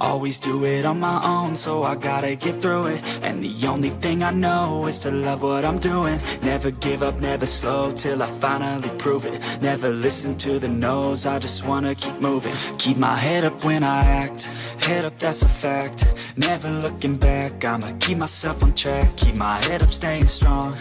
Always do it on my own, so I gotta get through it. And the only thing I know is to love what I'm doing. Never give up, never slow, till I finally prove it. Never listen to the no's, I just wanna keep moving. Keep my head up when I act, head up, that's a fact. Never looking back, I'ma keep myself on track. Keep my head up, staying strong,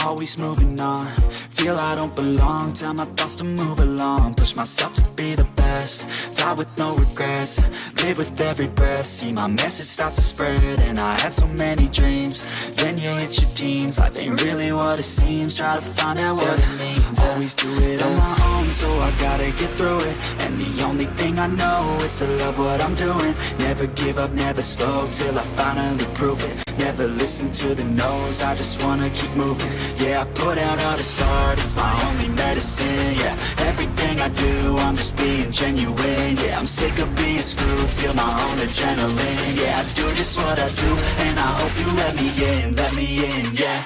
always moving on. Feel I don't belong, tell my thoughts to move along. Push myself to be the best, die with no regrets. Live with every breath, see my message start to spread. And I had so many dreams, then you hit your teens. Life ain't really what it seems, try to find out what it means. Always do it on my own, so I gotta get through it. And the only thing I know is to love what I'm doing. Never give up, never slow, till I finally prove it. Never listen to the no's, I just wanna keep moving. Yeah, I put out all this art, it's my only medicine. Yeah, everything I do, I'm just being genuine. Yeah, I'm sick of being screwed, feel my own adrenaline. Yeah, I do just what I do, and I hope you let me in, yeah.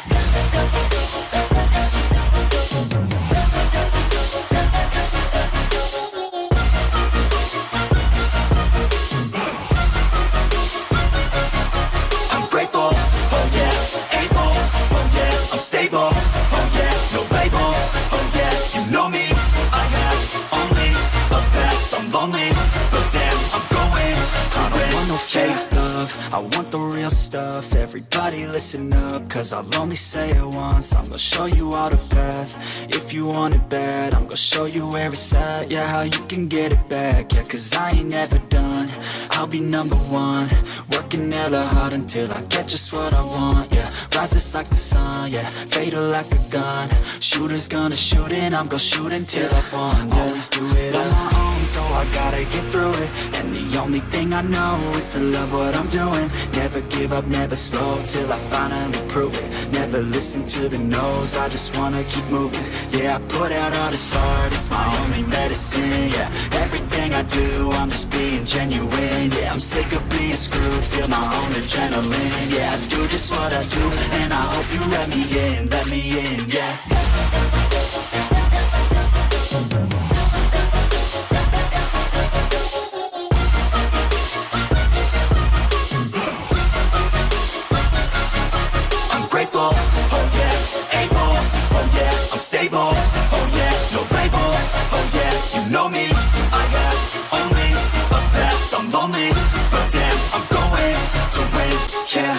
Stable, oh yeah, no label, oh yeah, you know me. I have only a path, I'm lonely, but damn, I'm going to win. I don't want no fake love, I want the real stuff. Everybody listen up, cause I'll only say it once. I'm gonna show you all the path, if you want it bad. I'm gonna show you where it's at, yeah, how you can get it back. Yeah, cause I ain't never done, I'll be number one. Working hella hard until I get just what I want, yeah. Rises like the sun, yeah, fatal like a gun. Shooter's gonna shoot and I'm gonna shoot until I won, yeah. Always do it on my own, so I gotta get through it. And the only thing I know is to love what I'm doing. Never give up, never slow, till I finally prove it. Never listen to the no's, I just wanna keep moving. Yeah, I put out all this art, it's my only medicine. Yeah, everything I do, I'm just being genuine. Yeah, I'm sick of being screwed, feel my own adrenaline. Yeah, I do just what I do, and I hope you let me in, yeah. Oh yeah, able, oh yeah, I'm stable, oh yeah, no label, oh yeah, you know me. I have only a path, I'm lonely, but damn, I'm going to win, yeah.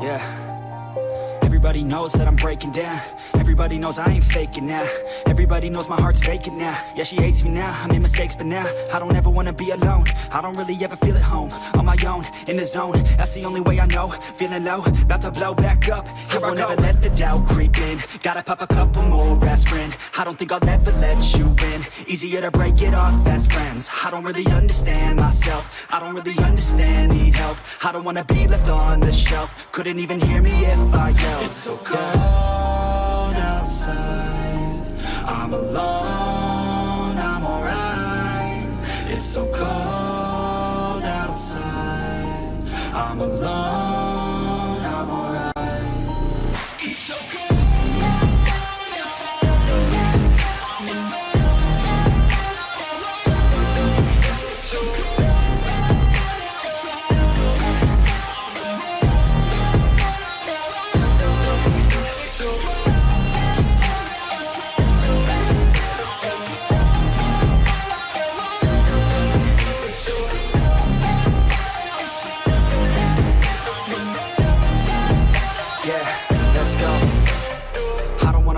Yeah. Everybody knows that I'm breaking down. Everybody knows I ain't faking now. Everybody knows my heart's vacant now. Yeah, she hates me now, I made mistakes, but now I don't ever wanna be alone. I don't really ever feel at home. On my own, in the zone, that's the only way I know. Feeling low, about to blow back up. I won't ever let the doubt creep in. Gotta pop a couple more aspirin. I don't think I'll ever let you in. Easier to break it off best friends. I don't really understand myself, I don't really understand, need help. I don't wanna be left on the shelf. Couldn't even hear me if I yelled. It's so cold outside, I'm alone, I'm alright. It's so cold outside, I'm alone, I'm alright. It's so cold.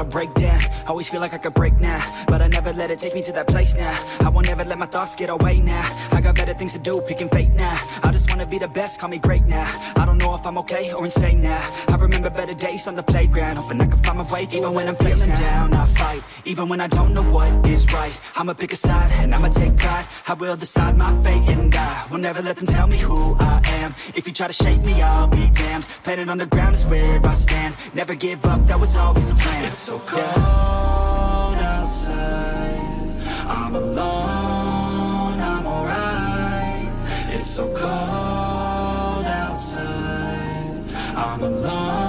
Break down, always feel like I could break now, but I never let it take me to that place now. I won't ever let my thoughts get away now. I got better things to do, picking fate now. I just wanna be the best, call me great now. I don't know if I'm okay or insane now. I remember better days on the playground, hoping I can find my way even when I'm feeling down. I fight, even when I don't know what is right. I'ma pick a side, and I'ma take pride. I will decide my fate, and I will never let them tell me who I am. If you try to shape me, I'll be damned. Planet on the ground is where I stand. Never give up, that was always the plan. It's so cold outside, I'm alone, I'm alright. It's so cold outside, I'm alone